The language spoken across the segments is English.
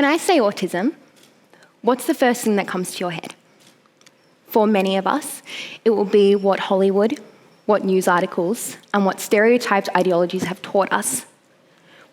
When I say autism, what's the first thing that comes to your head? For many of us, it will be what Hollywood, what news articles, and what stereotyped ideologies have taught us.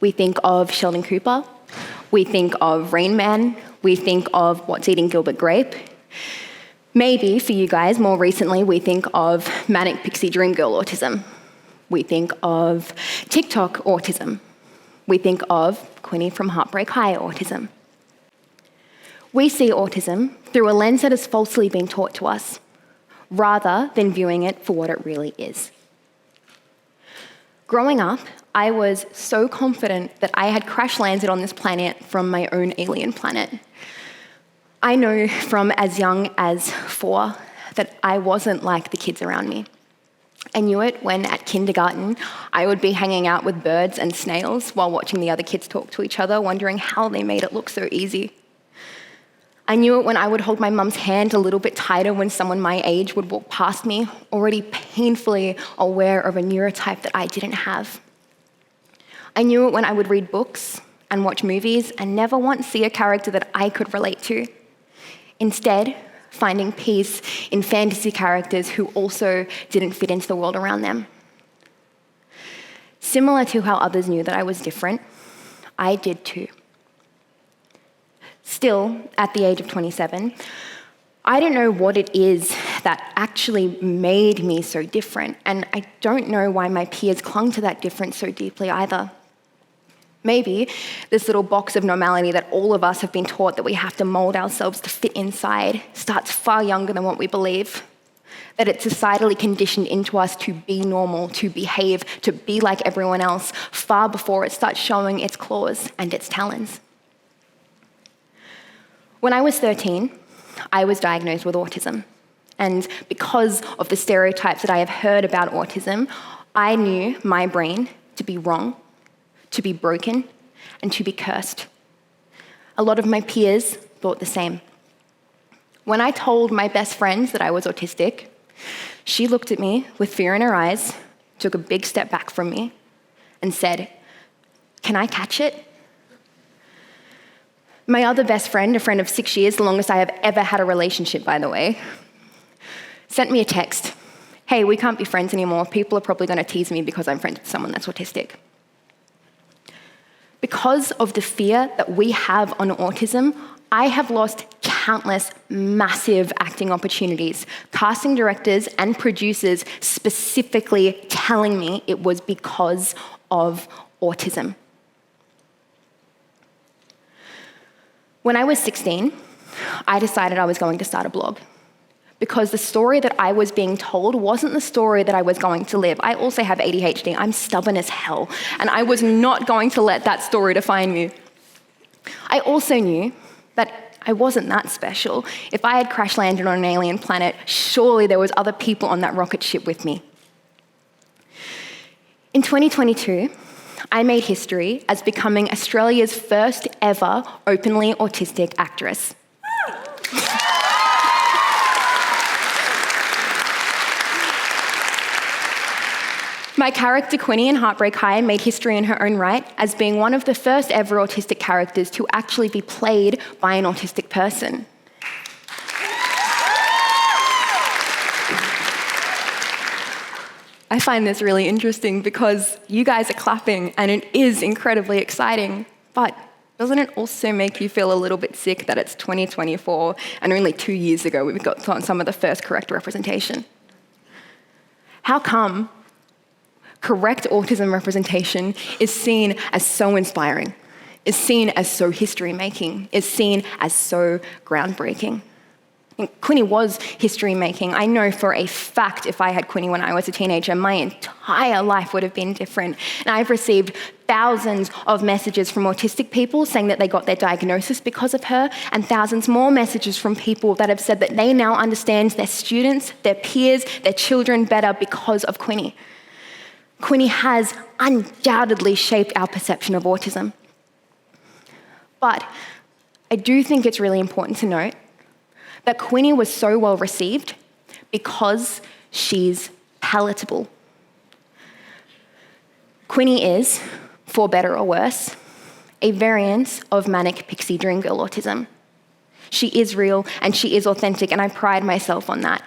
We think of Sheldon Cooper, we think of Rain Man, we think of What's Eating Gilbert Grape. Maybe, for you guys, more recently, we think of Manic Pixie Dream Girl autism. We think of TikTok autism. We think of Quinny from Heartbreak High autism. We see autism through a lens that has falsely been taught to us, rather than viewing it for what it really is. Growing up, I was so confident that I had crash landed on this planet from my own alien planet. I know from as young as 4 that I wasn't like the kids around me. I knew it when at kindergarten I would be hanging out with birds and snails while watching the other kids talk to each other, wondering how they made it look so easy. I knew it when I would hold my mum's hand a little bit tighter when someone my age would walk past me, already painfully aware of a neurotype that I didn't have. I knew it when I would read books and watch movies and never once see a character that I could relate to. Instead, finding peace in fantasy characters who also didn't fit into the world around them. Similar to how others knew that I was different, I did too. Still, at the age of 27, I don't know what it is that actually made me so different, and I don't know why my peers clung to that difference so deeply either. Maybe this little box of normality that all of us have been taught that we have to mold ourselves to fit inside starts far younger than what we believe. That it's societally conditioned into us to be normal, to behave, to be like everyone else, far before it starts showing its claws and its talons. When I was 13, I was diagnosed with autism. And because of the stereotypes that I have heard about autism, I knew my brain to be wrong, to be broken, and to be cursed. A lot of my peers thought the same. When I told my best friends that I was autistic, she looked at me with fear in her eyes, took a big step back from me, and said, "Can I catch it?" My other best friend, a friend of 6 years, the longest I have ever had a relationship, by the way, sent me a text. "Hey, we can't be friends anymore. People are probably going to tease me because I'm friends with someone that's autistic." Because of the fear that we have on autism, I have lost countless massive acting opportunities, casting directors and producers specifically telling me it was because of autism. When I was 16, I decided I was going to start a blog because the story that I was being told wasn't the story that I was going to live. I also have ADHD. I'm stubborn as hell, and I was not going to let that story define me. I also knew that I wasn't that special. If I had crash landed on an alien planet, surely there was other people on that rocket ship with me. In 2022, I made history as becoming Australia's first ever openly autistic actress. My character Quinny in Heartbreak High made history in her own right as being one of the first ever autistic characters to actually be played by an autistic person. I find this really interesting because you guys are clapping and it is incredibly exciting, but doesn't it also make you feel a little bit sick that it's 2024 and only 2 years ago we got some of the first correct representation? How come correct autism representation is seen as so inspiring, is seen as so history-making, is seen as so groundbreaking? And Quinny was history-making. I know for a fact if I had Quinny when I was a teenager, my entire life would have been different. And I've received thousands of messages from autistic people saying that they got their diagnosis because of her, and thousands more messages from people that have said that they now understand their students, their peers, their children better because of Quinny. Quinny has undoubtedly shaped our perception of autism. But I do think it's really important to note that Quinny was so well received because she's palatable. Quinny is, for better or worse, a variant of manic pixie dream girl autism. She is real and she is authentic, and I pride myself on that.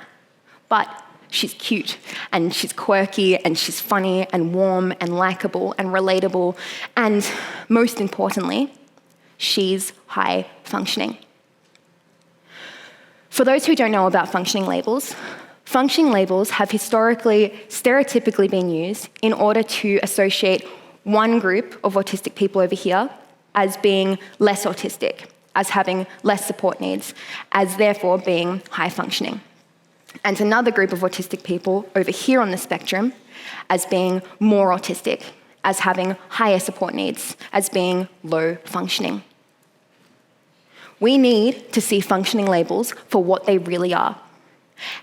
But she's cute and she's quirky and she's funny and warm and likable and relatable, and most importantly, she's high functioning. For those who don't know about functioning labels have historically, stereotypically been used in order to associate one group of autistic people over here as being less autistic, as having less support needs, as therefore being high functioning. And another group of autistic people over here on the spectrum as being more autistic, as having higher support needs, as being low functioning. We need to see functioning labels for what they really are.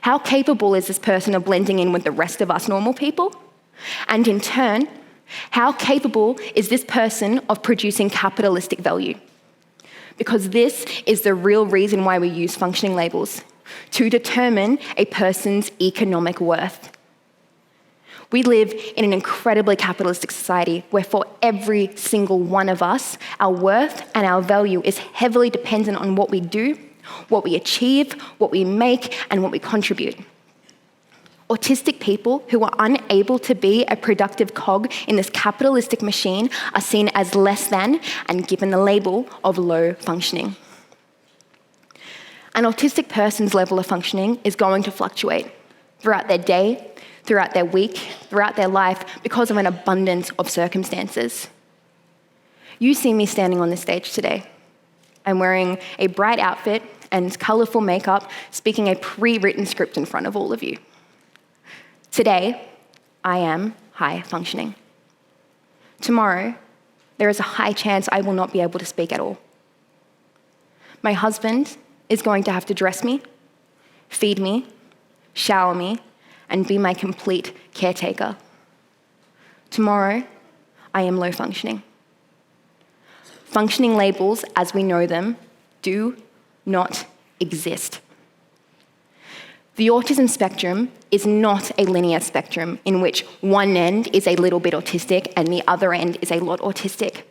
How capable is this person of blending in with the rest of us normal people? And in turn, how capable is this person of producing capitalistic value? Because this is the real reason why we use functioning labels, to determine a person's economic worth. We live in an incredibly capitalistic society where for every single one of us, our worth and our value is heavily dependent on what we do, what we achieve, what we make, and what we contribute. Autistic people who are unable to be a productive cog in this capitalistic machine are seen as less than and given the label of low functioning. An autistic person's level of functioning is going to fluctuate throughout their day, throughout their week, throughout their life, because of an abundance of circumstances. You see me standing on this stage today. I'm wearing a bright outfit and colourful makeup, speaking a pre-written script in front of all of you. Today, I am high functioning. Tomorrow, there is a high chance I will not be able to speak at all. My husband is going to have to dress me, feed me, shower me, and be my complete caretaker. Tomorrow, I am low functioning. Functioning labels, as we know them, do not exist. The autism spectrum is not a linear spectrum in which one end is a little bit autistic and the other end is a lot autistic.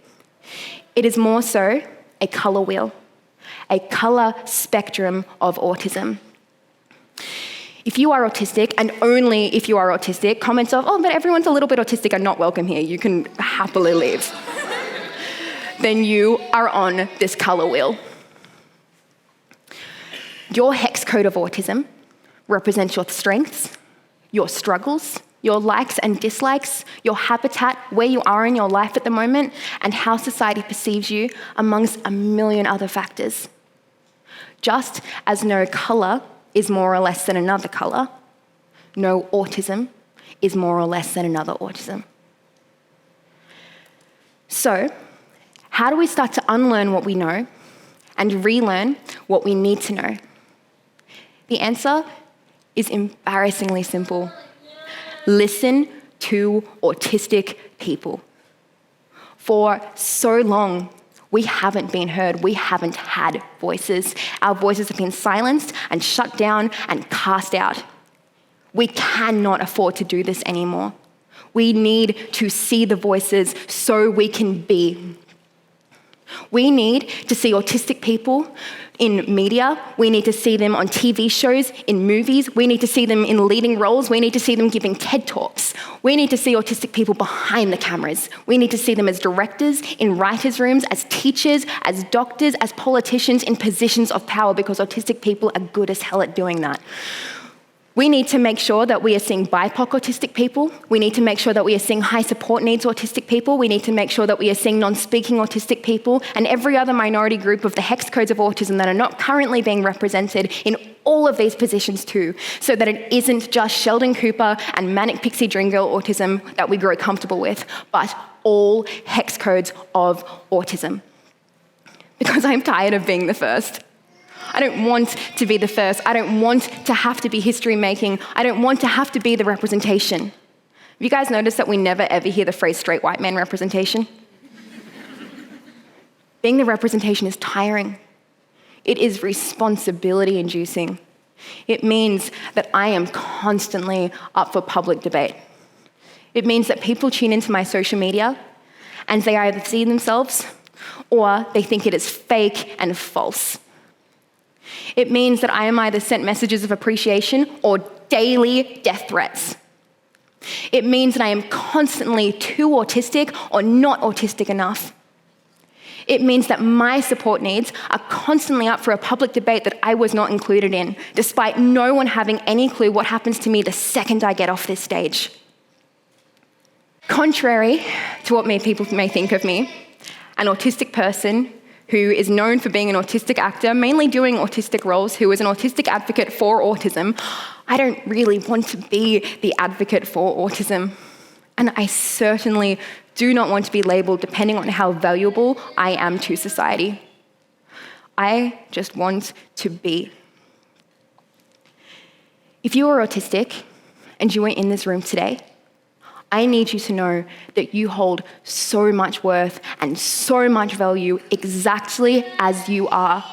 It is more so a colour wheel, a colour spectrum of autism. If you are autistic, and only if you are autistic, comments of, oh, but everyone's a little bit autistic are not welcome here, you can happily leave, then you are on this colour wheel. Your hex code of autism represents your strengths, your struggles, your likes and dislikes, your habitat, where you are in your life at the moment, and how society perceives you, amongst a million other factors. Just as no colour is more or less than another colour, no autism is more or less than another autism. So, how do we start to unlearn what we know and relearn what we need to know? The answer is embarrassingly simple. Listen to autistic people. For so long, we haven't been heard. We haven't had voices. Our voices have been silenced and shut down and cast out. We cannot afford to do this anymore. We need to see the voices so we can be. We need to see autistic people in media. We need to see them on TV shows, in movies. We need to see them in leading roles. We need to see them giving TED Talks. We need to see autistic people behind the cameras. We need to see them as directors, in writers' rooms, as teachers, as doctors, as politicians in positions of power, because autistic people are good as hell at doing that. We need to make sure that we are seeing BIPOC autistic people. We need to make sure that we are seeing high support needs autistic people. We need to make sure that we are seeing non-speaking autistic people and every other minority group of the hex codes of autism that are not currently being represented in all of these positions too, so that it isn't just Sheldon Cooper and manic pixie dream girl autism that we grow comfortable with, but all hex codes of autism. Because I'm tired of being the first. I don't want to be the first. I don't want to have to be history making. I don't want to have to be the representation. Have you guys noticed that we never ever hear the phrase straight white man representation? Being the representation is tiring. It is responsibility inducing. It means that I am constantly up for public debate. It means that people tune into my social media and they either see themselves or they think it is fake and false. It means that I am either sent messages of appreciation or daily death threats. It means that I am constantly too autistic or not autistic enough. It means that my support needs are constantly up for a public debate that I was not included in, despite no one having any clue what happens to me the second I get off this stage. Contrary to what people may think of me, an autistic person who is known for being an autistic actor, mainly doing autistic roles, who is an autistic advocate for autism, I don't really want to be the advocate for autism. And I certainly do not want to be labelled depending on how valuable I am to society. I just want to be. If you are autistic and you are in this room today, I need you to know that you hold so much worth and so much value exactly as you are.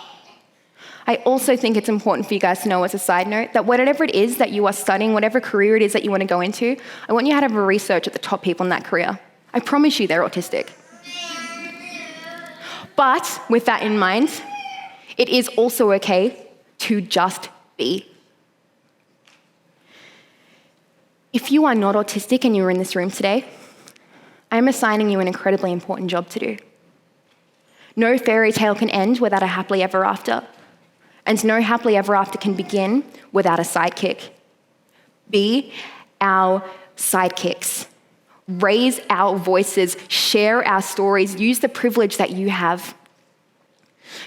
I also think it's important for you guys to know, as a side note, that whatever it is that you are studying, whatever career it is that you want to go into, I want you to have a research at the top people in that career. I promise you they're autistic. But with that in mind, it is also okay to just be. If you are not autistic and you're in this room today, I'm assigning you an incredibly important job to do. No fairy tale can end without a happily ever after, and no happily ever after can begin without a sidekick. Be our sidekicks. Raise our voices, share our stories, use the privilege that you have.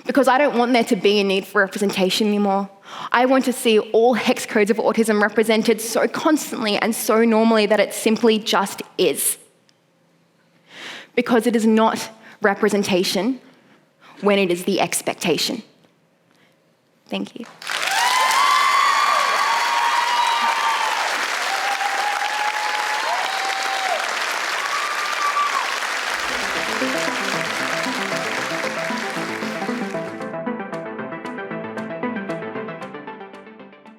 Because I don't want there to be a need for representation anymore. I want to see all hex codes of autism represented so constantly and so normally that it simply just is. Because it is not representation when it is the expectation. Thank you.